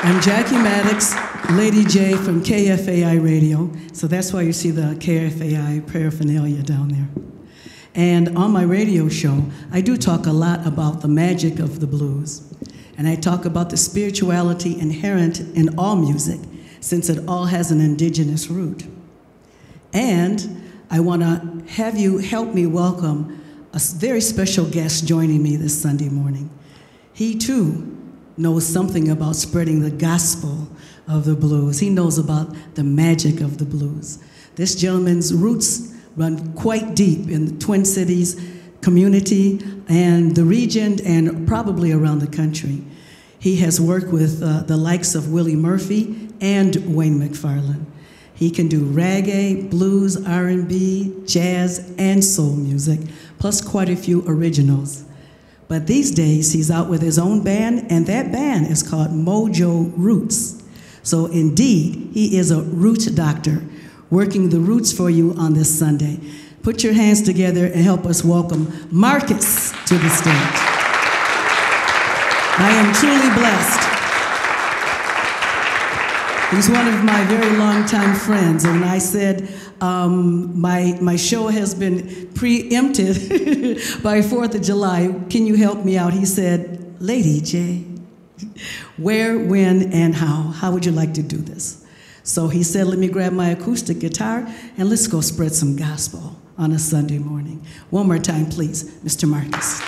I'm Jacquie Maddix, Lady J from KFAI Radio. So that's why you see the KFAI paraphernalia down there. And on my radio show, I do talk a lot about the magic of the blues. And I talk about the spirituality inherent in all music, since it all has an indigenous root. And I want to have you help me welcome a very special guest joining me this Sunday morning. He too knows something about spreading the gospel of the blues. He knows about the magic of the blues. This gentleman's roots run quite deep in the Twin Cities community and the region and probably around the country. He has worked with the likes of Willie Murphy and Wayne McFarlane. He can do reggae, blues, R&B, jazz, and soul music, plus quite a few originals. But these days, he's out with his own band, and that band is called Mojo Roots. So indeed, he is a root doctor, working the roots for you on this Sunday. Put your hands together and help us welcome Marcus to the stage. I am truly blessed. He's one of my very longtime friends, and I said, my show has been preempted by 4th of July. Can you help me out? He said, Lady J, where, when, and how? How would you like to do this? So he said, let me grab my acoustic guitar, and let's go spread some gospel on a Sunday morning. One more time, please, Mr. Marcus.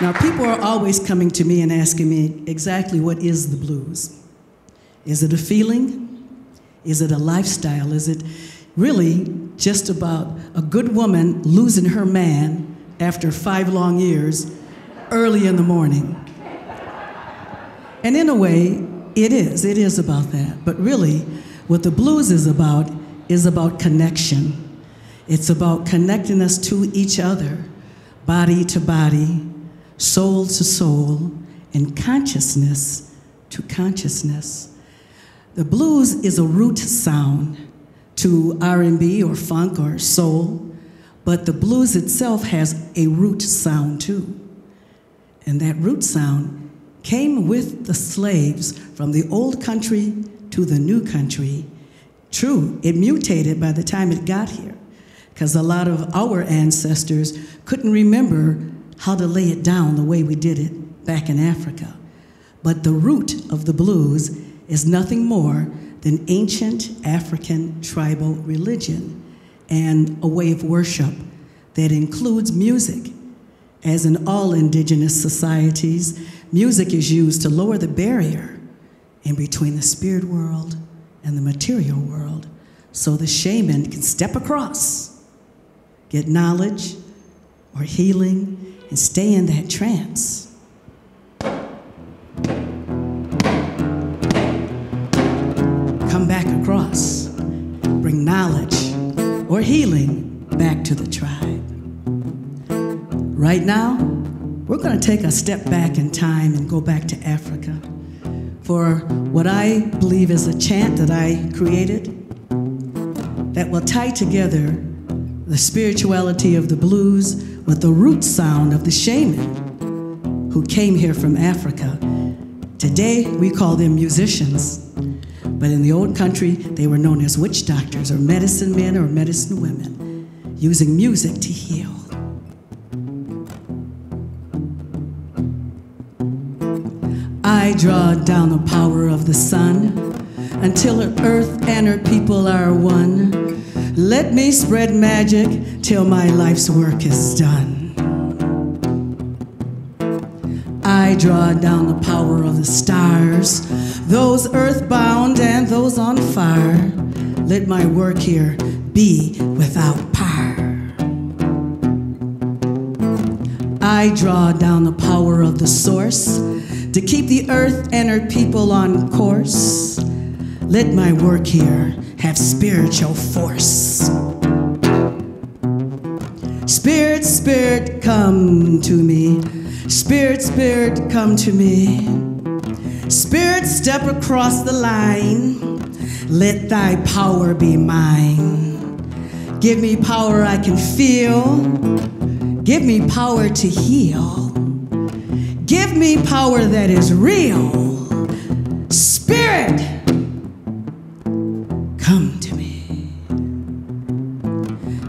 Now, people are always coming to me and asking me exactly what is the blues. Is it a feeling? Is it a lifestyle? Is it really just about a good woman losing her man after 5 long years early in the morning? And in a way, it is about that. But really, what the blues is about connection. It's about connecting us to each other, body to body, soul to soul, and consciousness to consciousness. The blues is a root sound to R&B or funk or soul, but the blues itself has a root sound too. And that root sound came with the slaves from the old country to the new country. True, it mutated by the time it got here, because a lot of our ancestors couldn't remember how to lay it down the way we did it back in Africa. But the root of the blues is nothing more than ancient African tribal religion and a way of worship that includes music. As in all indigenous societies, music is used to lower the barrier in between the spirit world and the material world, so the shaman can step across, get knowledge or healing, and stay in that trance. Come back across, bring knowledge or healing back to the tribe. Right now, we're going to take a step back in time and go back to Africa for what I believe is a chant that I created that will tie together the spirituality of the blues with the root sound of the shaman who came here from Africa. Today, we call them musicians, but in the old country, they were known as witch doctors or medicine men or medicine women, using music to heal. I draw down the power of the sun until earth and her people are one. Let me spread magic till my life's work is done. I draw down the power of the stars, those earthbound and those on fire. Let my work here be without par. I draw down the power of the source to keep the earth and her people on course. Let my work here have spiritual force. Spirit, spirit, come to me. Spirit, spirit, come to me. Spirit, step across the line. Let thy power be mine. Give me power I can feel. Give me power to heal. Give me power that is real. Spirit, come to me.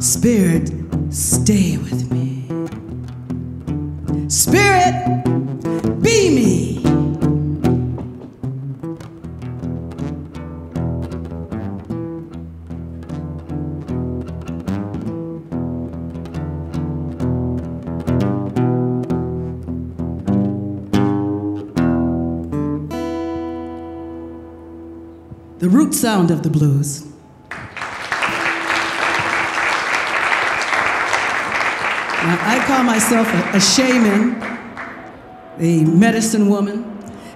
Spirit, stay with me. Spirit, be me. The root sound of the blues. Now, I call myself a shaman, a medicine woman,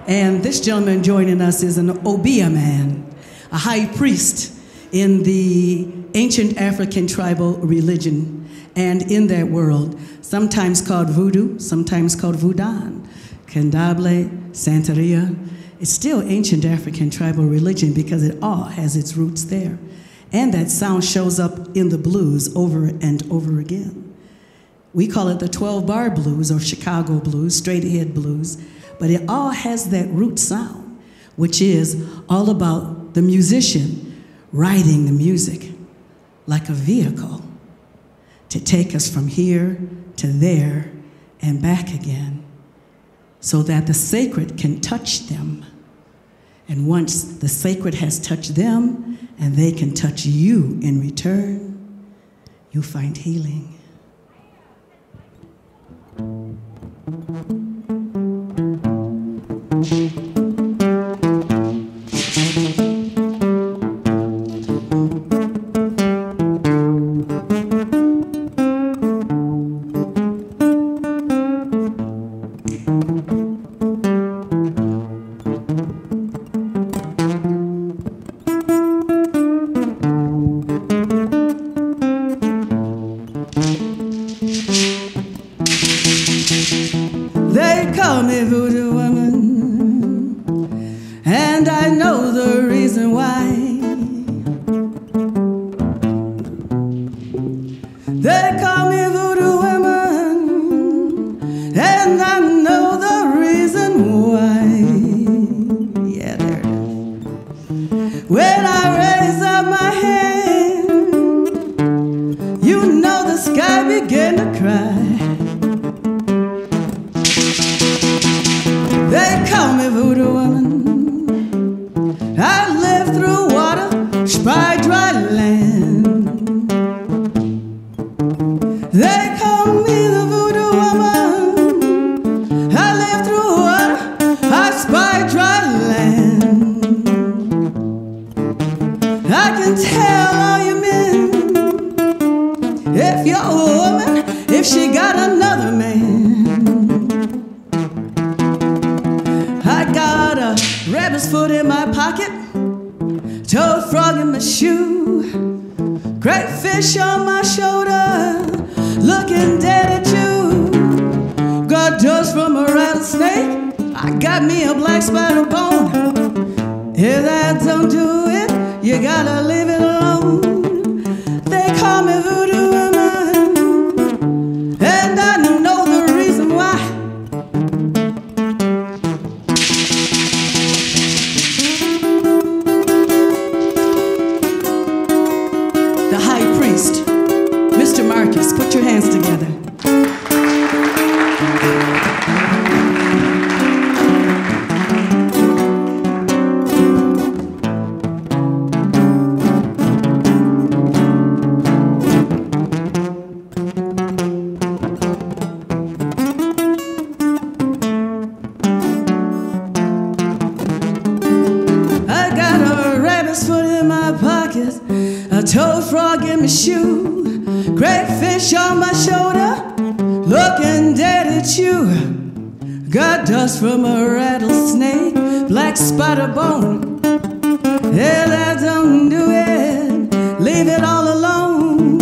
and this gentleman joining us is an Obeah man, a high priest in the ancient African tribal religion, and in that world, sometimes called voodoo, sometimes called voodoo, Kendable, Santeria. It's still ancient African tribal religion because it all has its roots there. And that sound shows up in the blues over and over again. We call it the 12-bar blues or Chicago blues, straight-ahead blues, but it all has that root sound, which is all about the musician riding the music like a vehicle to take us from here to there and back again, so that the sacred can touch them. And once the sacred has touched them and they can touch you in return, you find healing. They call me voodoo woman, and I know the reason why. They call me voodoo woman, and I know the reason why. Yeah, there it is. When I raise up my hand, you know the sky began to cry. They call me voodoo woman. I live through water, by dry land. They call me the voodoo woman. I live through water, I spy dry land. I can tell all you men, if you're a woman, if she got another man. I got a rabbit's foot in my pocket, toad frog in my shoe, great fish on my shoulder, looking dead at you. Got dust from a rattlesnake, I got me a black spider bone. If that don't do it, you gotta leave it alone. They call me voodoo woman, and I know the reason why. Mr. Marcus, put your hands together. I got a rabbit's foot in my pocket, a toad frog in my shoe, great fish on my shoulder, looking dead at you. Got dust from a rattlesnake, black spider bone. Yeah, that don't do it, leave it all alone.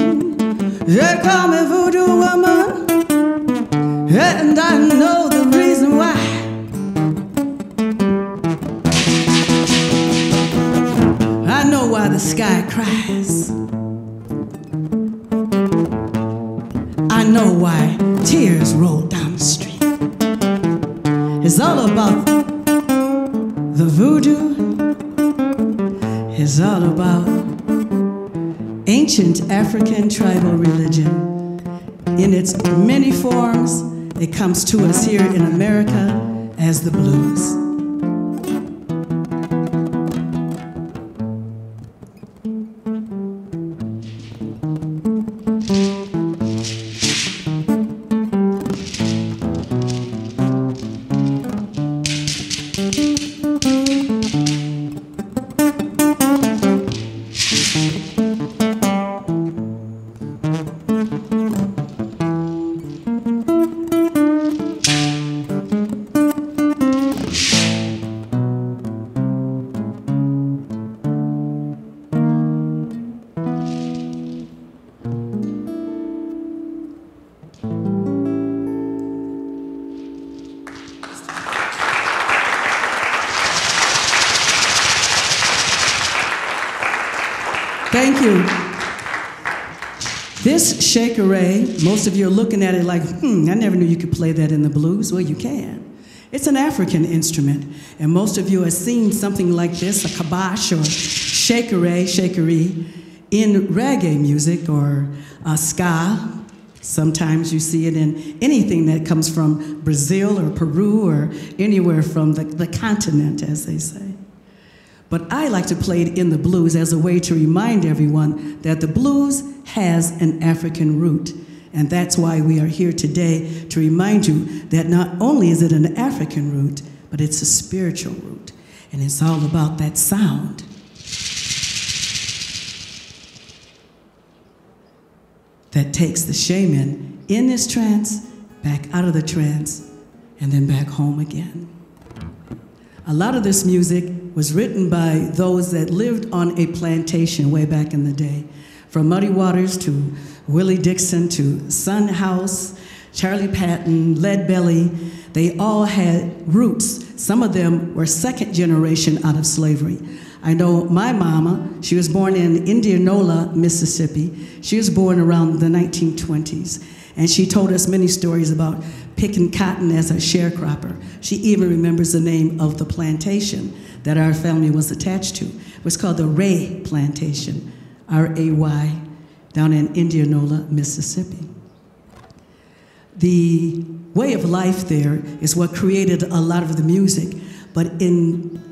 They call me voodoo woman, and I know the reason why. I know why the sky cries. I know why tears roll down the street. It's all about the voodoo. It's all about ancient African tribal religion. In its many forms, it comes to us here in America as the blues. Thank you. This shakeré, most of you are looking at it like, I never knew you could play that in the blues. Well, you can. It's an African instrument, and most of you have seen something like this, a kabash or shakeré in reggae music or ska. Sometimes you see it in anything that comes from Brazil or Peru or anywhere from the continent, as they say. But I like to play it in the blues as a way to remind everyone that the blues has an African root. And that's why we are here today, to remind you that not only is it an African root, but it's a spiritual root. And it's all about that sound. That takes the shaman in this trance, back out of the trance, and then back home again. A lot of this music was written by those that lived on a plantation way back in the day. From Muddy Waters to Willie Dixon to Son House, Charlie Patton, Lead Belly, they all had roots. Some of them were second generation out of slavery. I know my mama, she was born in Indianola, Mississippi. She was born around the 1920s. And she told us many stories about picking cotton as a sharecropper. She even remembers the name of the plantation that our family was attached to. It was called the Ray Plantation, R-A-Y, down in Indianola, Mississippi. The way of life there is what created a lot of the music, but in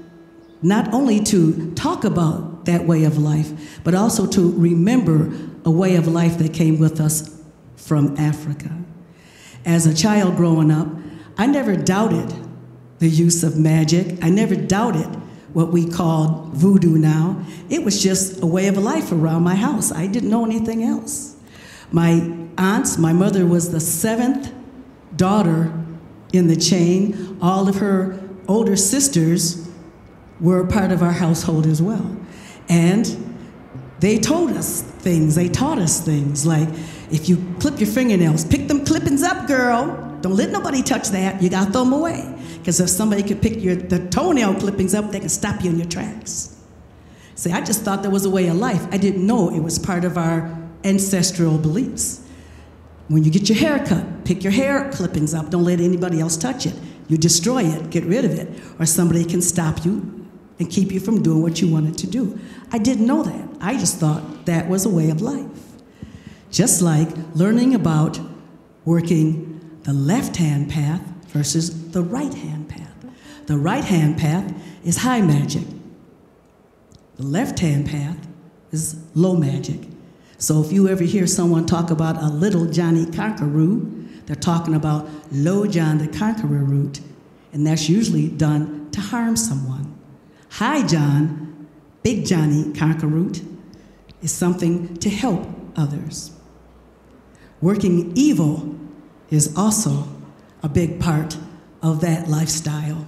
not only to talk about that way of life, but also to remember a way of life that came with us from Africa. As a child growing up, I never doubted the use of magic. I never doubted what we call voodoo now. It was just a way of life around my house. I didn't know anything else. My aunts, my mother was the 7th daughter in the chain. All of her older sisters were a part of our household as well. And they told us things, they taught us things like, if you clip your fingernails, pick them clippings up, girl. Don't let nobody touch that. You gotta throw them away. Because if somebody could pick the toenail clippings up, they can stop you in your tracks. See, I just thought that was a way of life. I didn't know it was part of our ancestral beliefs. When you get your hair cut, pick your hair clippings up. Don't let anybody else touch it. You destroy it, get rid of it, or somebody can stop you and keep you from doing what you wanted to do. I didn't know that. I just thought that was a way of life. Just like learning about working the left-hand path versus the right-hand path. The right-hand path is high magic. The left-hand path is low magic. So if you ever hear someone talk about a little Johnnie Conkeroo, they're talking about low John the Conqueror root, and that's usually done to harm someone. High John, big Johnnie Conkeroo, is something to help others. Working evil is also a big part of that lifestyle.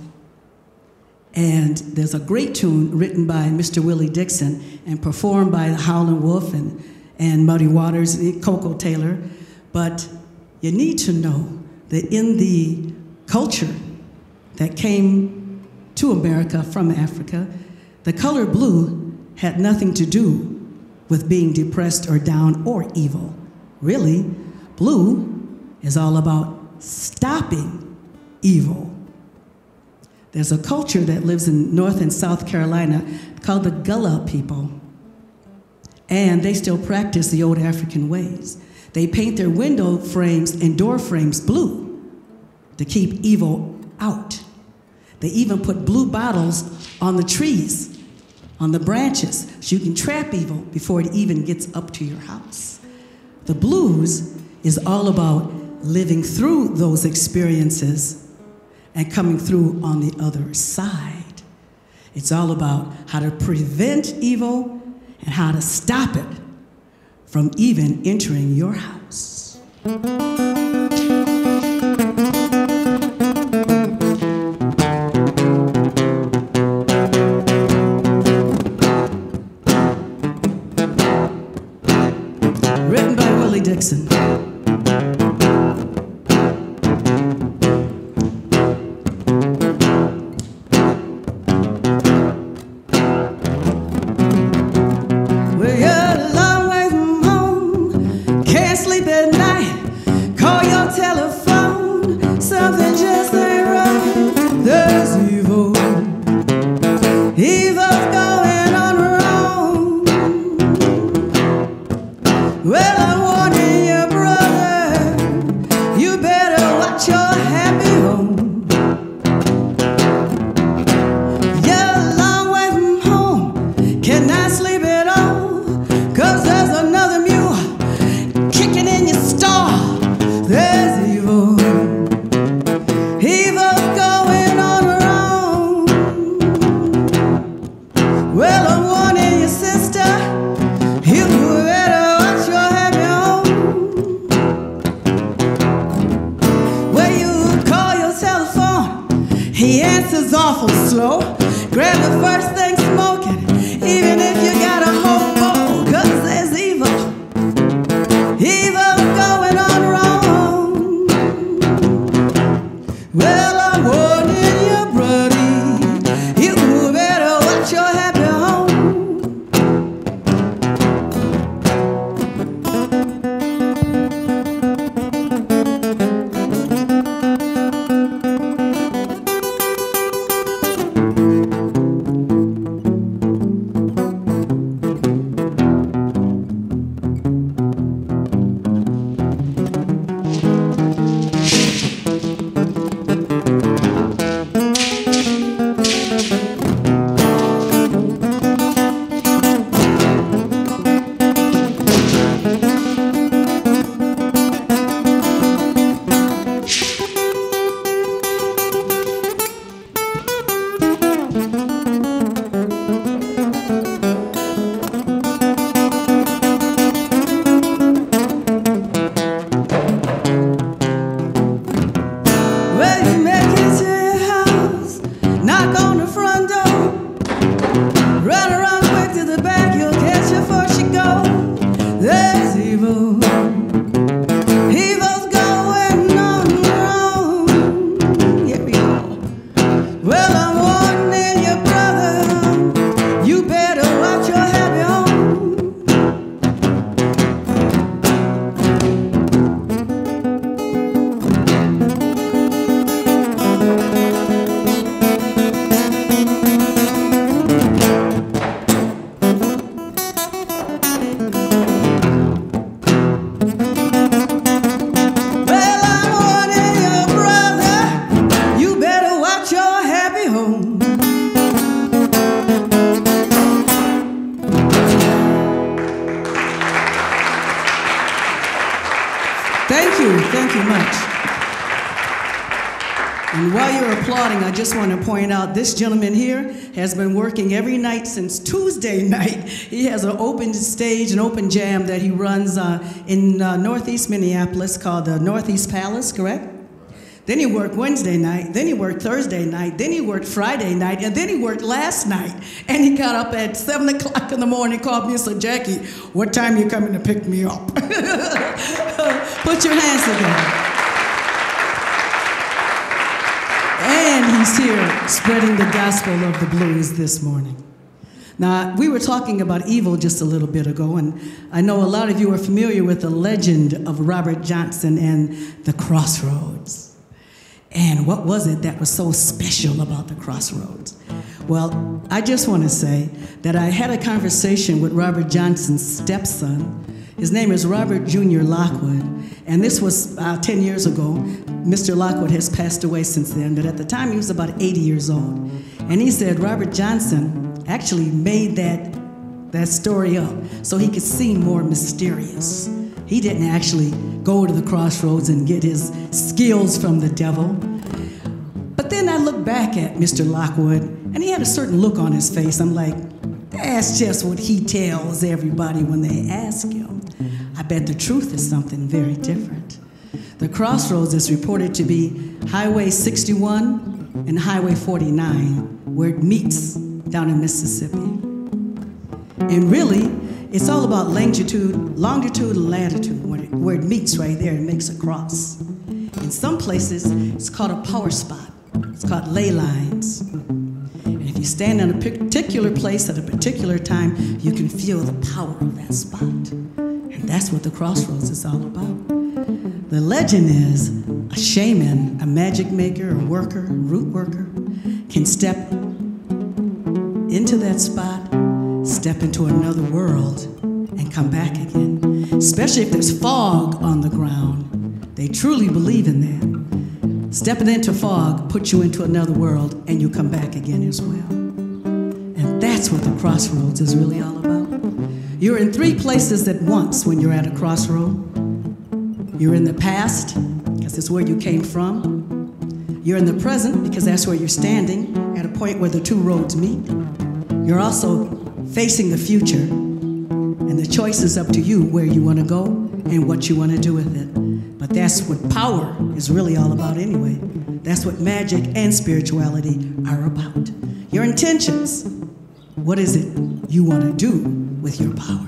And there's a great tune written by Mr. Willie Dixon and performed by the Howlin' Wolf and Muddy Waters and Coco Taylor. But you need to know that in the culture that came to America from Africa, the color blue had nothing to do with being depressed or down or evil. Really, blue is all about stopping evil. There's a culture that lives in North and South Carolina called the Gullah people, and they still practice the old African ways. They paint their window frames and door frames blue to keep evil out. They even put blue bottles on the trees, on the branches, so you can trap evil before it even gets up to your house. The blues is all about living through those experiences and coming through on the other side. It's all about how to prevent evil and how to stop it from even entering your house. Written by Willie Dixon. I just want to point out this gentleman here has been working every night since Tuesday night. He has an open stage, an open jam that he runs in Northeast Minneapolis called the Northeast Palace, correct? Then he worked Wednesday night, then he worked Thursday night, then he worked Friday night, and then he worked last night. And he got up at 7 o'clock in the morning, called me and said, Jackie, what time you coming to pick me up? Put your hands together. And he's here spreading the gospel of the blues this morning. Now, we were talking about evil just a little bit ago, and I know a lot of you are familiar with the legend of Robert Johnson and the crossroads. And what was it that was so special about the crossroads? Well, I just want to say that I had a conversation with Robert Johnson's stepson. His name is Robert Jr. Lockwood, and this was 10 years ago. Mr. Lockwood has passed away since then, but at the time he was about 80 years old. And he said Robert Johnson actually made that story up so he could seem more mysterious. He didn't actually go to the crossroads and get his skills from the devil. But then I look back at Mr. Lockwood, and he had a certain look on his face. I'm like, that's just what he tells everybody when they ask him. I bet the truth is something very different. The crossroads is reported to be Highway 61 and Highway 49, where it meets down in Mississippi. And really, it's all about longitude and latitude. Where it meets right there, it makes a cross. In some places, it's called a power spot. It's called ley lines. And if you stand in a particular place at a particular time, you can feel the power of that spot. And that's what the crossroads is all about. The legend is a shaman, a magic maker, a worker, a root worker, can step into that spot, step into another world, and come back again. Especially if there's fog on the ground. They truly believe in that. Stepping into fog puts you into another world, and you come back again as well. And that's what the crossroads is really all about. You're in three places at once when you're at a crossroad. You're in the past, because it's where you came from. You're in the present, because that's where you're standing, at a point where the two roads meet. You're also facing the future, and the choice is up to you where you want to go and what you want to do with it. But that's what power is really all about anyway. That's what magic and spirituality are about. Your intentions. What is it you want to do with your power?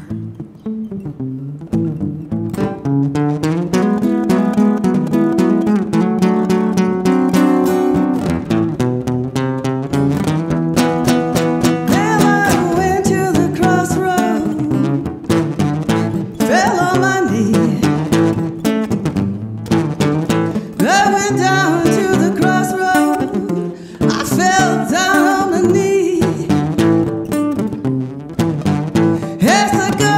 It's a good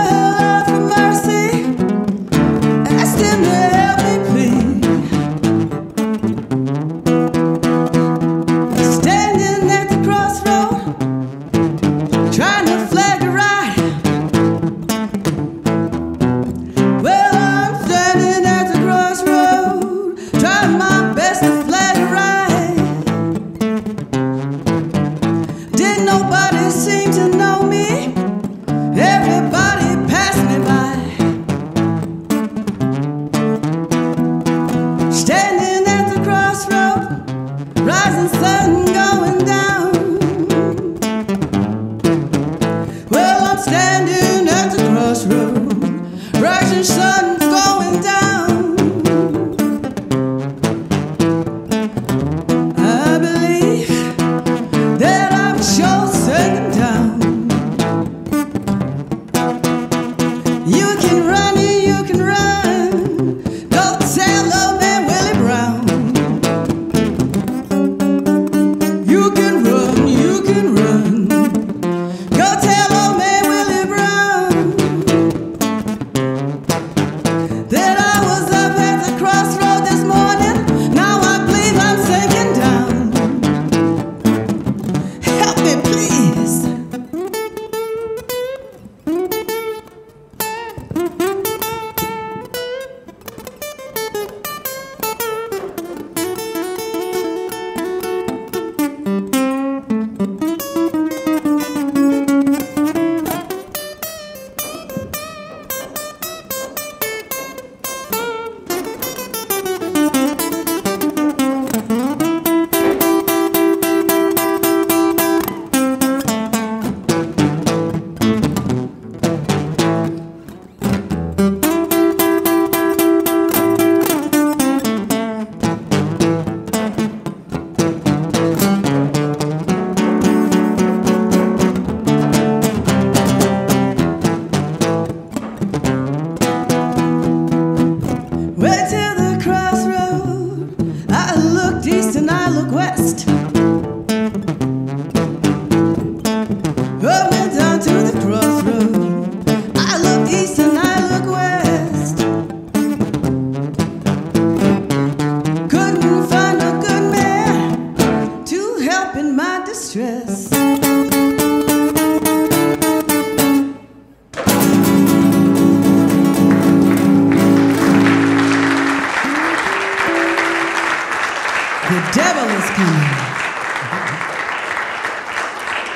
The devil is coming.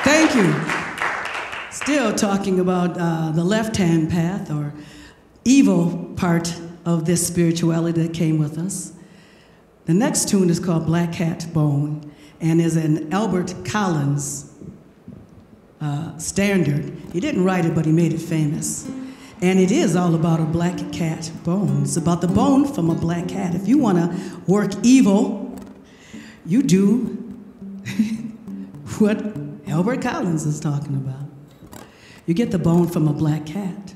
Thank you. Still talking about the left-hand path or evil part of this spirituality that came with us. The next tune is called Black Cat Bone and is an Albert Collins standard. He didn't write it, but he made it famous. And it is all about a black cat bone. It's about the bone from a black cat. If you want to work evil, you do what Albert Collins is talking about. You get the bone from a black cat,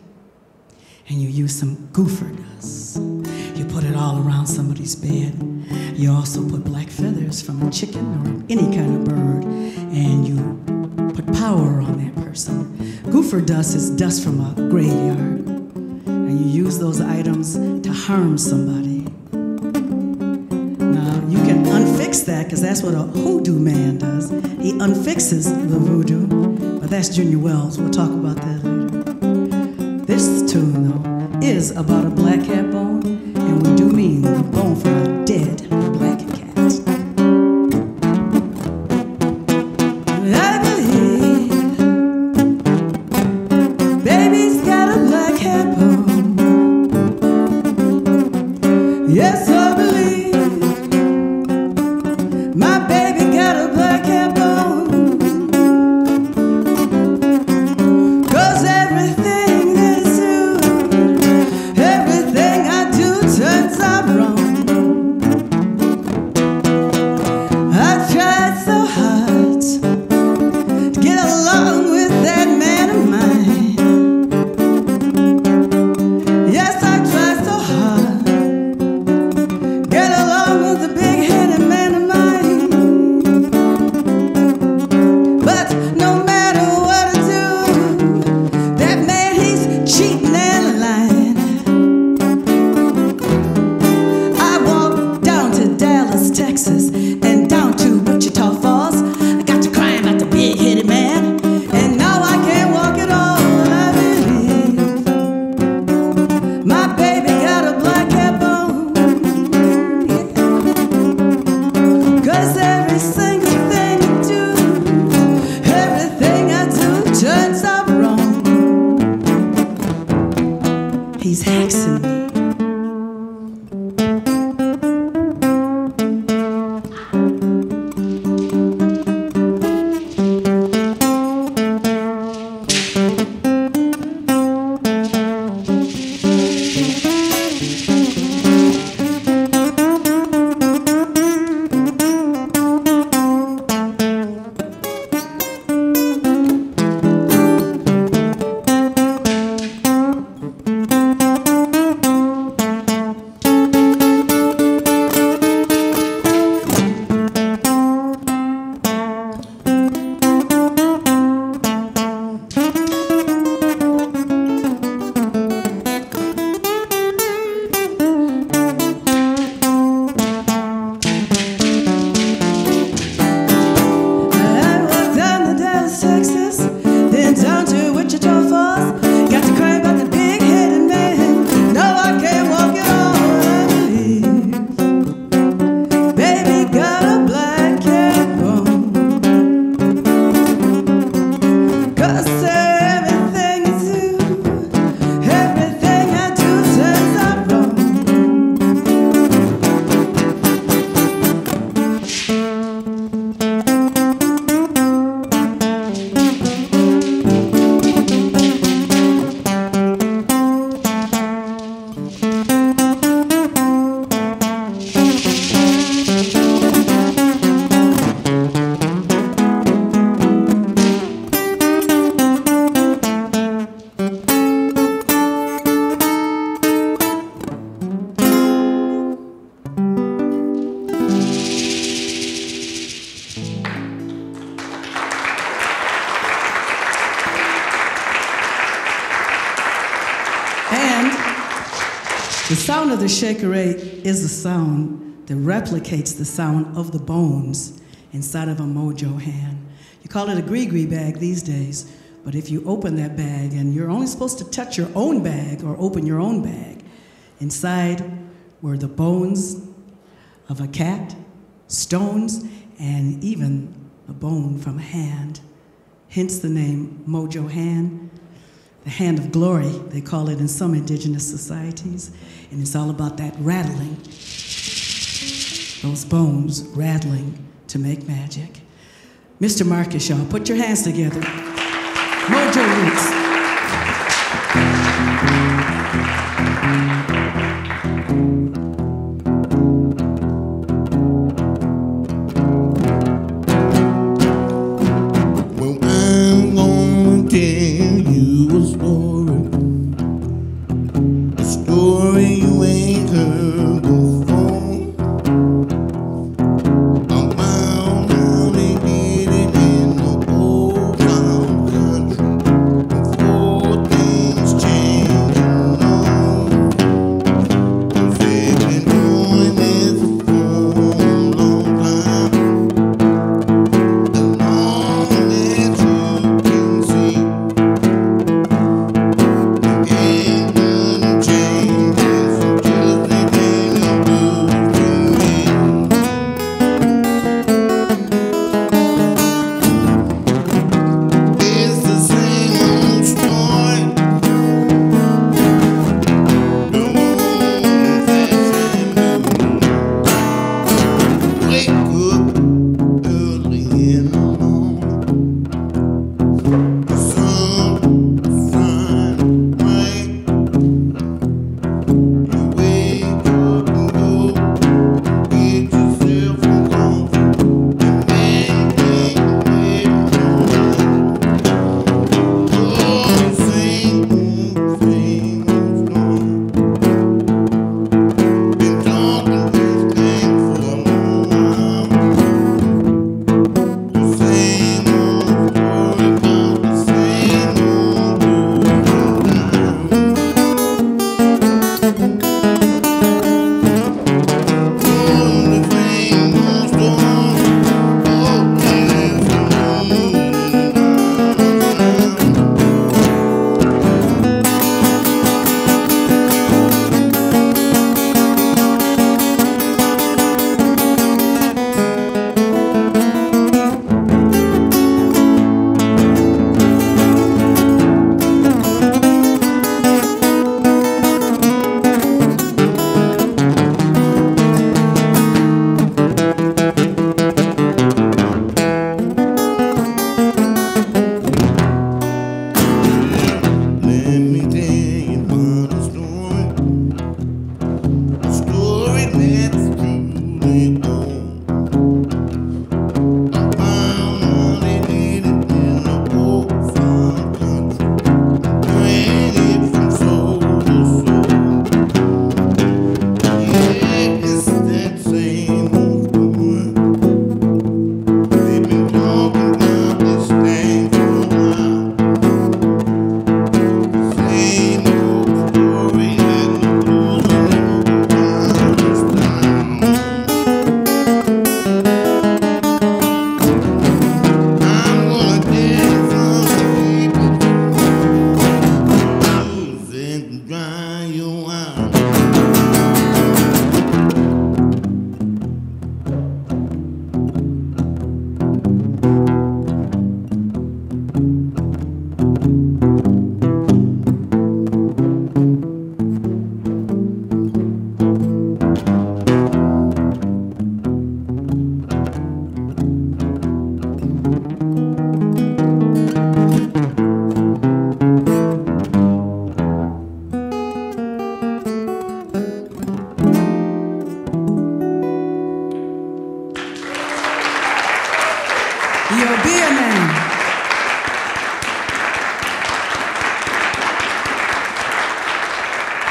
and you use some gopher dust. You put it all around somebody's bed. You also put black feathers from a chicken or any kind of bird, and you put power on that person. Gopher dust is dust from a graveyard, and you use those items to harm somebody. Now, you can unfix that, because that's what a hoodoo man does. He unfixes the voodoo, but that's Junior Wells. We'll talk about that later. This tune, though, is about a black cat bone, and we do mean the bone from a dead black cat. I believe baby's got a black cat bone. Yes, I believe my baby got a black cat bone. 'Cause everything is you, everything I do turns out wrong. I tried so hard to get along with that man of mine. Yes, I tried so hard to get along with the big-headed man of mine. But no matter what I do, that man, he's cheating and lying. I walked down to Dallas, Texas, and down to Wichita Falls. I got to crying about the big-headed man, and now I can't walk at all. I believe my baby got a black cat bone. Yeah. 'Cause every single thing I do, everything I do turns out wrong. He's hexing me. The sound of the shakerette is the sound that replicates the sound of the bones inside of a mojo hand. You call it a gree-gree bag these days, but if you open that bag, and you're only supposed to touch your own bag or open your own bag, inside were the bones of a cat, stones, and even a bone from a hand. Hence the name Mojo Hand, the hand of glory, they call it in some indigenous societies. And it's all about that rattling, those bones rattling to make magic. Mr. Marcus, y'all, put your hands together. Mojo Roots.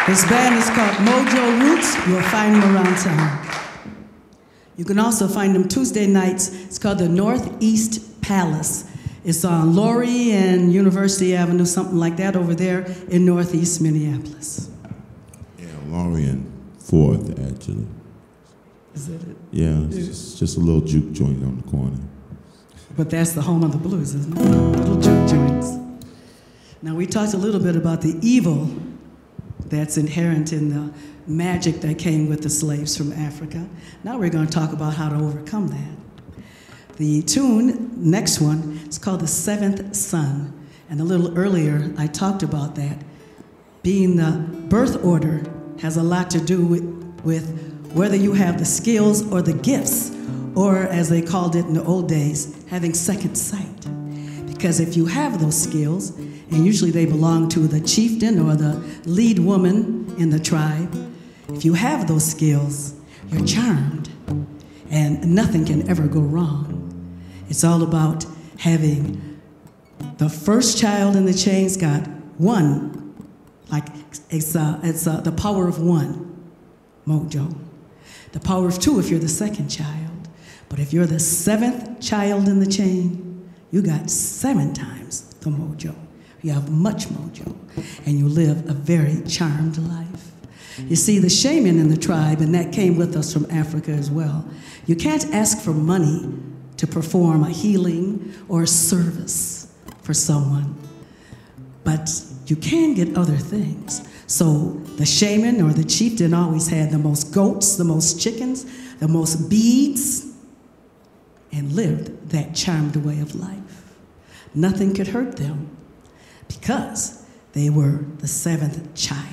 This band is called Mojo Roots. You'll find them around town. You can also find them Tuesday nights. It's called the Northeast Palace. It's on Laurie and University Avenue, something like that over there in Northeast Minneapolis. Yeah, Laurie and 4th, actually. Is that it? Yeah, it's just a little juke joint on the corner. But that's the home of the blues, isn't it? Little juke joints. Now, we talked a little bit about the evil that's inherent in the magic that came with the slaves from Africa. Now we're going to talk about how to overcome that. The tune, next one, is called The Seventh Son. And a little earlier, I talked about that. Being the birth order has a lot to do with whether you have the skills or the gifts, or as they called it in the old days, having second sight. Because if you have those skills, and usually they belong to the chieftain or the lead woman in the tribe, if you have those skills, you're charmed, and nothing can ever go wrong. It's all about having the first child in the chain's got one, like it's the power of one, mojo. The power of two if you're the second child. But if you're the seventh child in the chain, you got 7 times the mojo. You have much mojo, and you live a very charmed life. You see, the shaman in the tribe, and that came with us from Africa as well, you can't ask for money to perform a healing or a service for someone, but you can get other things. So the shaman or the chieftain always had the most goats, the most chickens, the most beads, and lived that charmed way of life. Nothing could hurt them because they were the 7th child.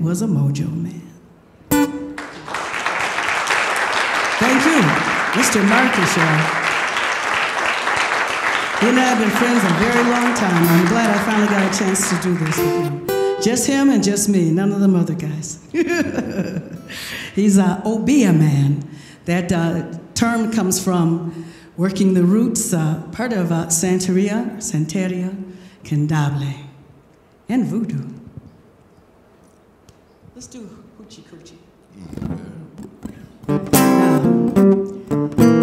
Was a mojo man. Thank you, Mr. Marcus. He and I have been friends a very long time. I'm glad I finally got a chance to do this with him. Just him and just me, none of them other guys. He's a Obia man. That term comes from working the roots, part of Santeria, Candable, and Voodoo. Let's do Hoochie Coochie. Now,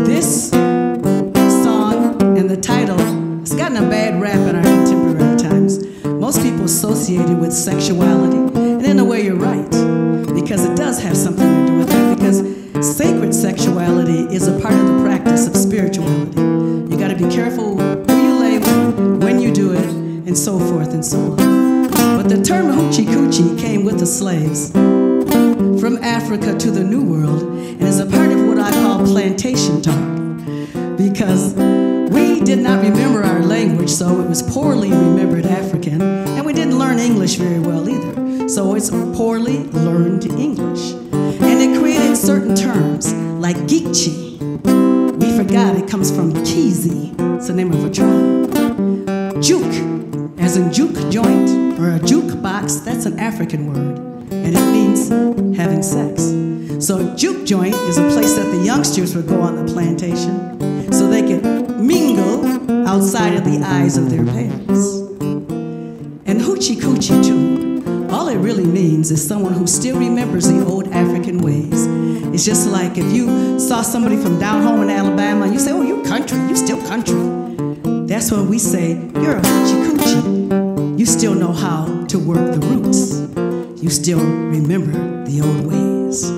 this song and the title, it's gotten a bad rap in our contemporary times. Most people associate it with sexuality, and in a way you're right, because it does have something to do with that, because sacred sexuality is a part of the practice of spirituality. You got to be careful who you lay with, when you do it, and so forth and so on. But the term hoochie coochie came with the slaves from Africa to the New World, and is a part of what I call plantation talk, because we did not remember our language, so it was poorly remembered African, and we didn't learn English very well either, so it's poorly learned English. And it created certain terms, like geekchi. We forgot it comes from Kizi, it's the name of a tribe. Juke, as in juke joint, or a juke box, that's an African word, and it means having sex. So a juke joint is a place that the youngsters would go on the plantation so they could mingle outside of the eyes of their parents. And hoochie coochie too, all it really means is someone who still remembers the old African ways. It's just like if you saw somebody from down home in Alabama and you say, oh, you country, you still country. That's when we say, you're a hoochie coochie. You still know how to work the roots. You still remember the old ways.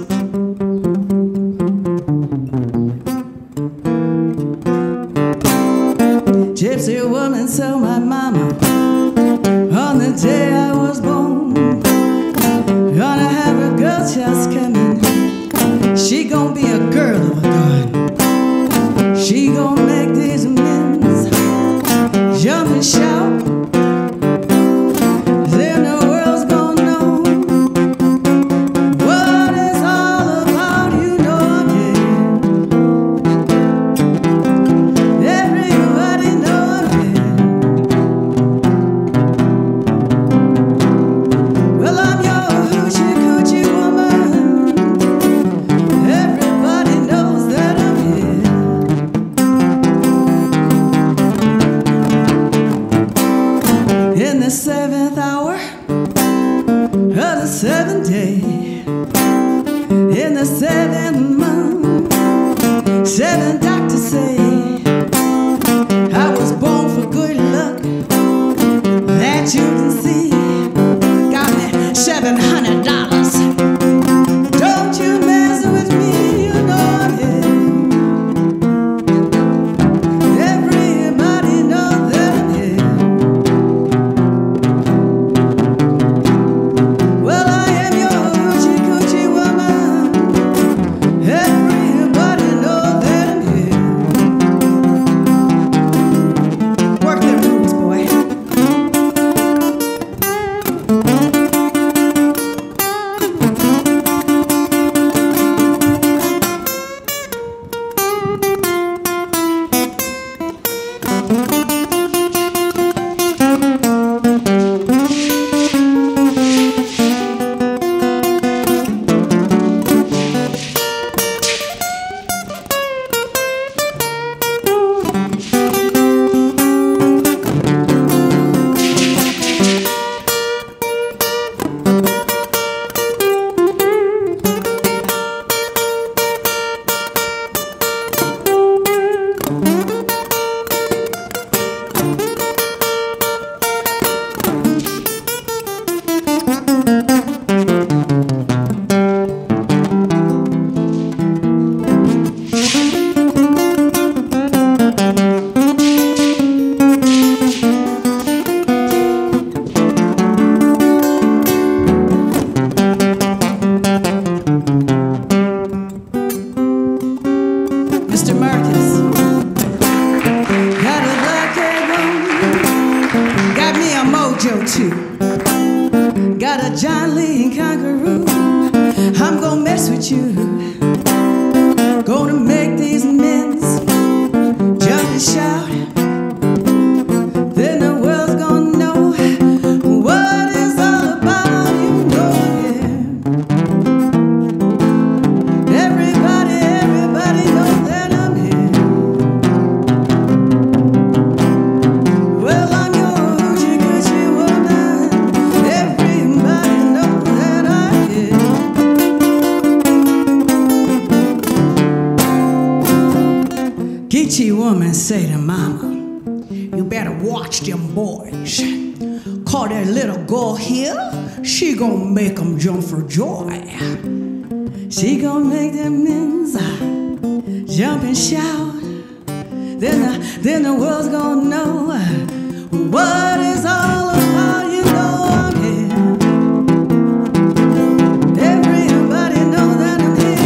Gypsy woman told my mama on the day I was born, gonna have a girl just coming. She gonna be a girl of good. She gonna make these amends, jump and shout. Then the world's gonna know what it's all about. You know I'm here. Everybody know I'm here. Well, I'm your hoochie coochie woman. Everybody knows that I'm here. Geechee woman say to mama, you better watch them boys. Call that little girl here, she gonna make them jump for joy. She gonna make them men's jump and shout. Then the world's gonna know what it's all about. You know I'm here. Everybody know that I'm here.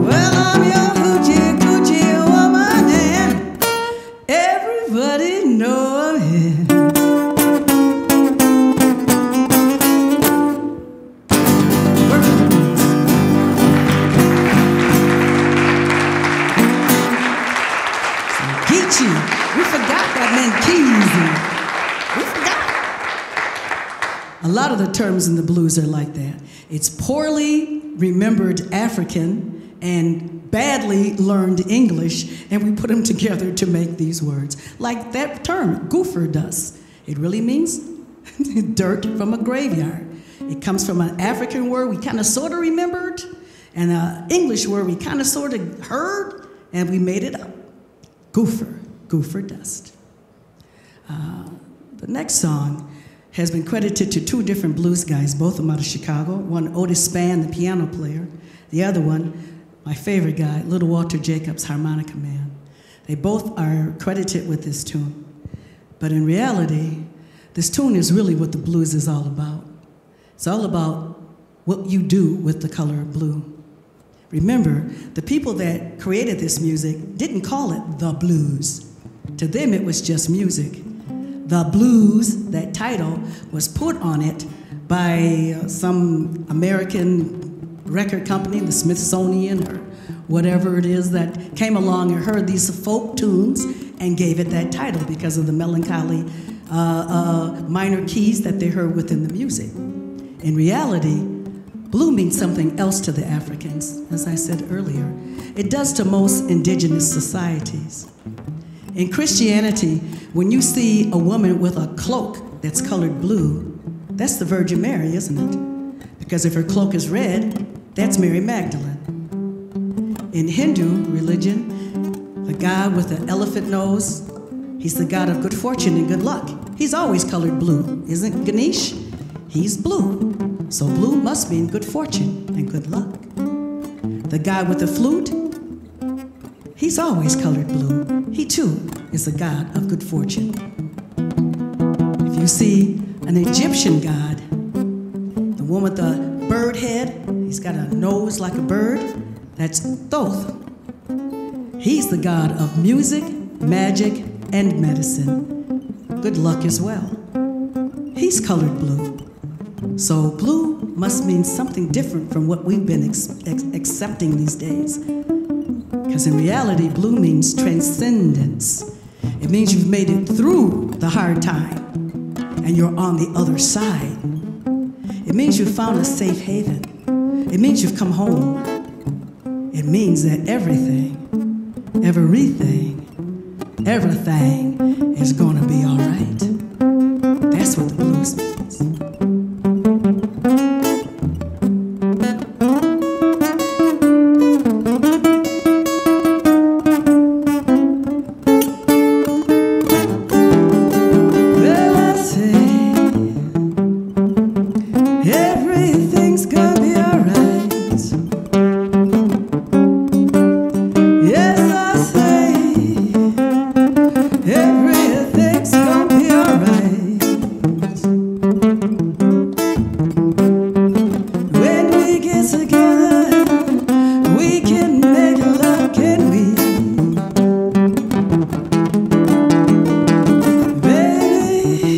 Well, I'm your coochie woman, and everybody know I'm here. We forgot that meant keys. We forgot. A lot of the terms in the blues are like that. It's poorly remembered African and badly learned English, and we put them together to make these words. Like that term, goofer dust. It really means dirt from a graveyard. It comes from an African word we kind of sort of remembered, and an English word we kind of sort of heard, and we made it up. Goofer dust. The next song has been credited to two different blues guys, both of them out of Chicago. One, Otis Spann, the piano player. The other one, my favorite guy, Little Walter Jacobs, harmonica man. They both are credited with this tune. But in reality, this tune is really what the blues is all about. It's all about what you do with the color of blue. Remember, the people that created this music didn't call it the blues. To them, it was just music. The blues, that title, was put on it by some American record company, the Smithsonian or whatever it is, that came along and heard these folk tunes and gave it that title because of the melancholy minor keys that they heard within the music. In reality, blue means something else to the Africans, as I said earlier. It does to most indigenous societies. In Christianity, when you see a woman with a cloak that's colored blue, that's the Virgin Mary, isn't it? Because if her cloak is red, that's Mary Magdalene. In Hindu religion, the god with the elephant nose, he's the god of good fortune and good luck. He's always colored blue. Isn't Ganesh? He's blue. So blue must mean good fortune and good luck. The guy with the flute, he's always colored blue. He too is a god of good fortune. If you see an Egyptian god, the one with the bird head, he's got a nose like a bird, that's Thoth. He's the god of music, magic, and medicine. Good luck as well. He's colored blue. So blue must mean something different from what we've been accepting these days. Because in reality, blue means transcendence. It means you've made it through the hard time and you're on the other side. It means you've found a safe haven. It means you've come home. It means that everything is gonna be all right. That's what the blues means. Everything's gonna be alright. Yes, I say, everything's gonna be alright. When we get together, we can make love, can we? Baby,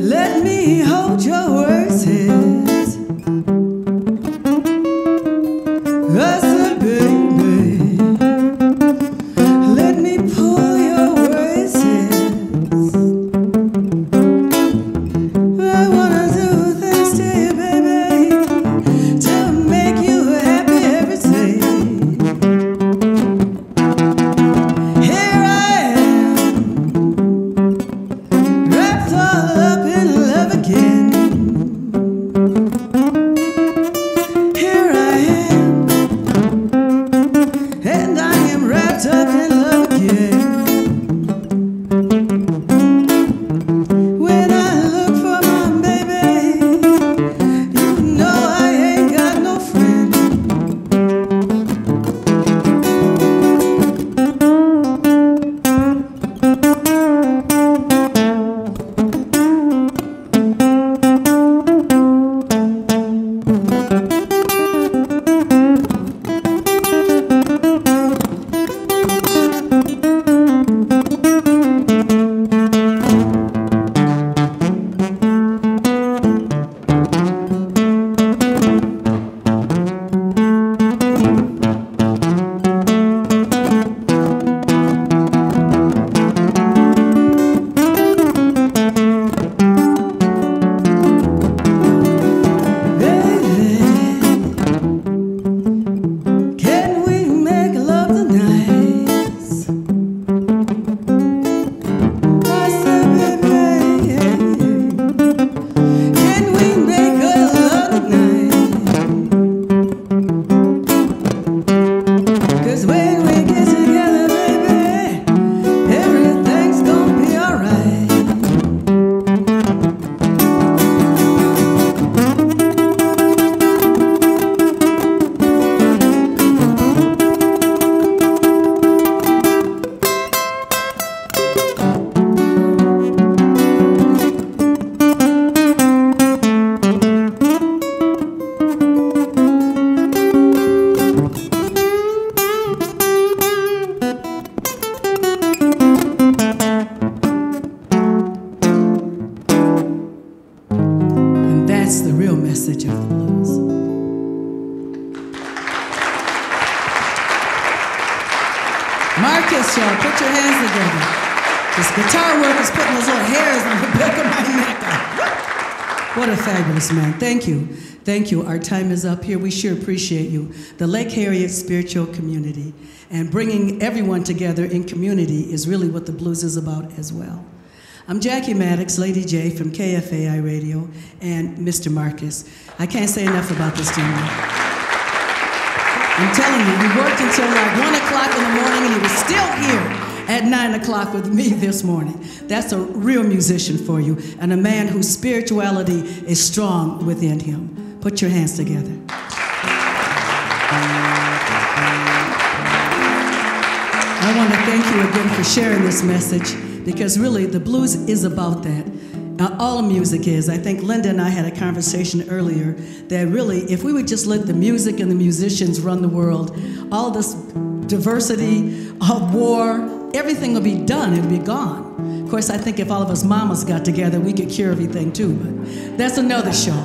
let me hold your words here. I said, baby, let me pull your words here. I wanna do things to you, baby, to make you happy every day. Here I am, wrapped all up in love again. Here I am, Marcus, y'all, put your hands together. This guitar work is putting those little hairs on the back of my neck. What a fabulous man. Thank you. Thank you. Our time is up here. We sure appreciate you. The Lake Harriet Spiritual Community. And bringing everyone together in community is really what the blues is about as well. I'm Jacquie Maddix, Lady J from KFAI Radio, and Mr. Marcus. I can't say enough about this gentleman. I'm telling you, we worked until like 1 o'clock in the morning, and he was still here at 9 o'clock with me this morning. That's a real musician for you, and a man whose spirituality is strong within him. Put your hands together. I want to thank you again for sharing this message, because really the blues is about that. All music is. I think Linda and I had a conversation earlier that really, if we would just let the music and the musicians run the world, all this diversity of war, everything would be done, it would be gone. Of course, I think if all of us mamas got together, we could cure everything too, but that's another show.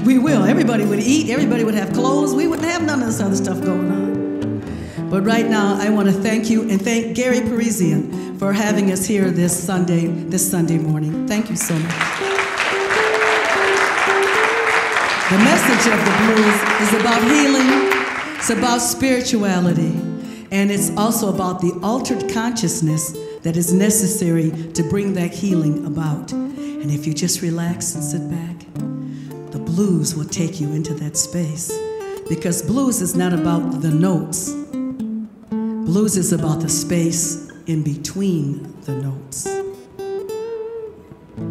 We will. Everybody would eat, everybody would have clothes, we wouldn't have none of this other stuff going on. But right now, I want to thank you and thank Gary Parisian for having us here this Sunday morning. Thank you so much. The message of the blues is about healing, it's about spirituality, and it's also about the altered consciousness that is necessary to bring that healing about. And if you just relax and sit back, the blues will take you into that space. Because blues is not about the notes. Blues is about the space in between the notes.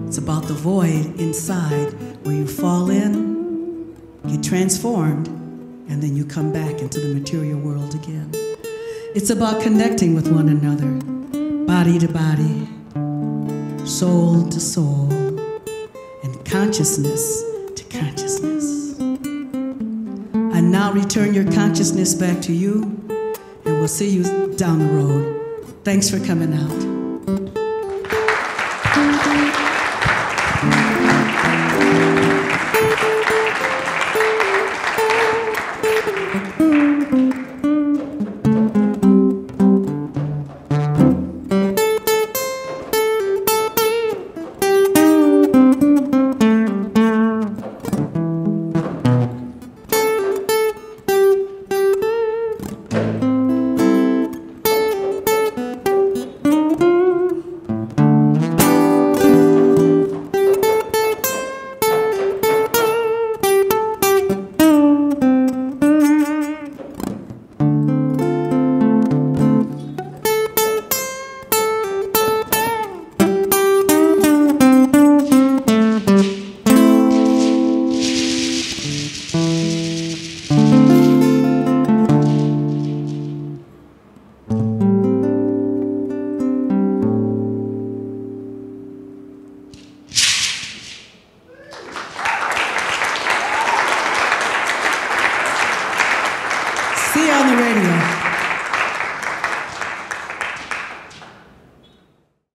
It's about the void inside where you fall in, get transformed, and then you come back into the material world again. It's about connecting with one another, body to body, soul to soul, and consciousness to consciousness. I now return your consciousness back to you, and we'll see you down the road. Thanks for coming out. See you on the radio.